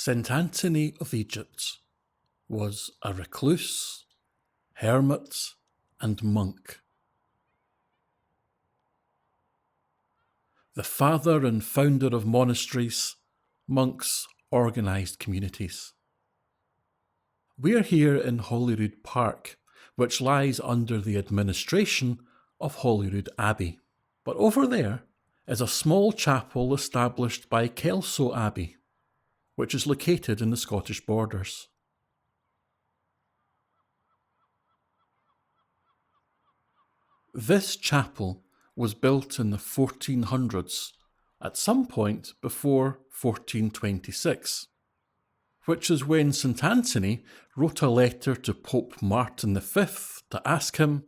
St. Anthony of Egypt was a recluse, hermit, and monk. The father and founder of monasteries, monks organised communities. We're here in Holyrood Park, which lies under the administration of Holyrood Abbey. But over there is a small chapel established by Kelso Abbey, which is located in the Scottish borders. This chapel was built in the 1400s, at some point before 1426, which is when St. Anthony wrote a letter to Pope Martin V to ask him,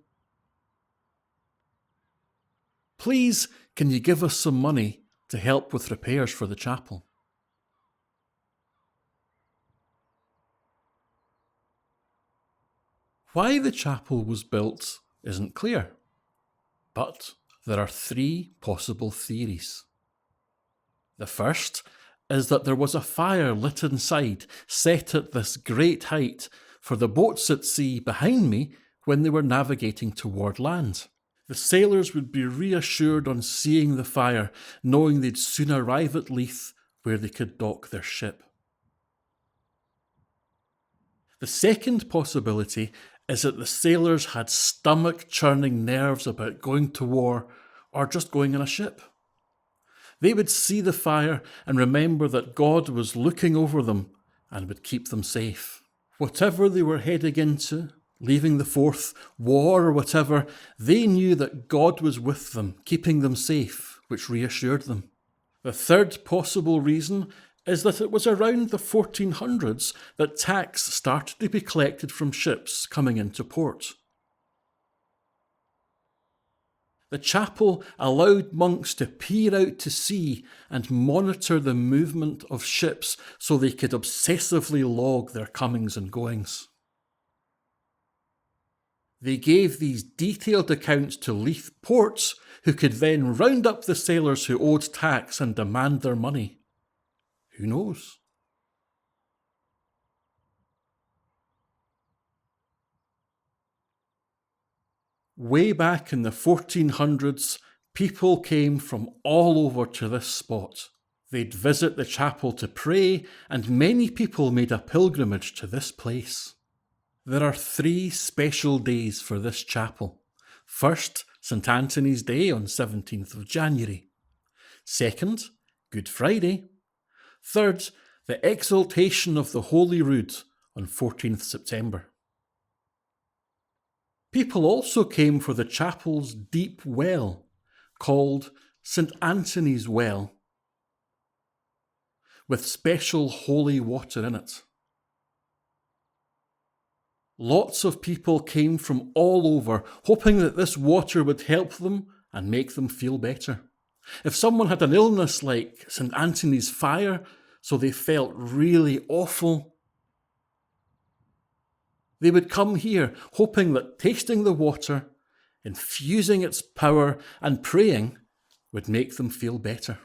"Please, can you give us some money to help with repairs for the chapel?" Why the chapel was built isn't clear, but there are three possible theories. The first is that there was a fire lit inside, set at this great height, for the boats at sea behind me when they were navigating toward land. The sailors would be reassured on seeing the fire, knowing they'd soon arrive at Leith, where they could dock their ship. The second possibility is that the sailors had stomach-churning nerves about going to war or just going on a ship. They would see the fire and remember that God was looking over them and would keep them safe. Whatever they were heading into, leaving the fourth, war or whatever, they knew that God was with them, keeping them safe, which reassured them. The third possible reason is that it was around the 1400s that tax started to be collected from ships coming into port. The chapel allowed monks to peer out to sea and monitor the movement of ships so they could obsessively log their comings and goings. They gave these detailed accounts to Leith ports, who could then round up the sailors who owed tax and demand their money. Who knows? Way back in the 1400s, people came from all over to this spot. They'd visit the chapel to pray, and many people made a pilgrimage to this place. There are three special days for this chapel. First, St. Anthony's Day on 17th of January. Second, Good Friday. Third, the exaltation of the Holyrood on 14th September. People also came for the chapel's deep well, called St. Anthony's Well, with special holy water in it. Lots of people came from all over, hoping that this water would help them and make them feel better. If someone had an illness like St. Anthony's fire, so they felt really awful, they would come here, hoping that tasting the water, infusing its power, and praying would make them feel better.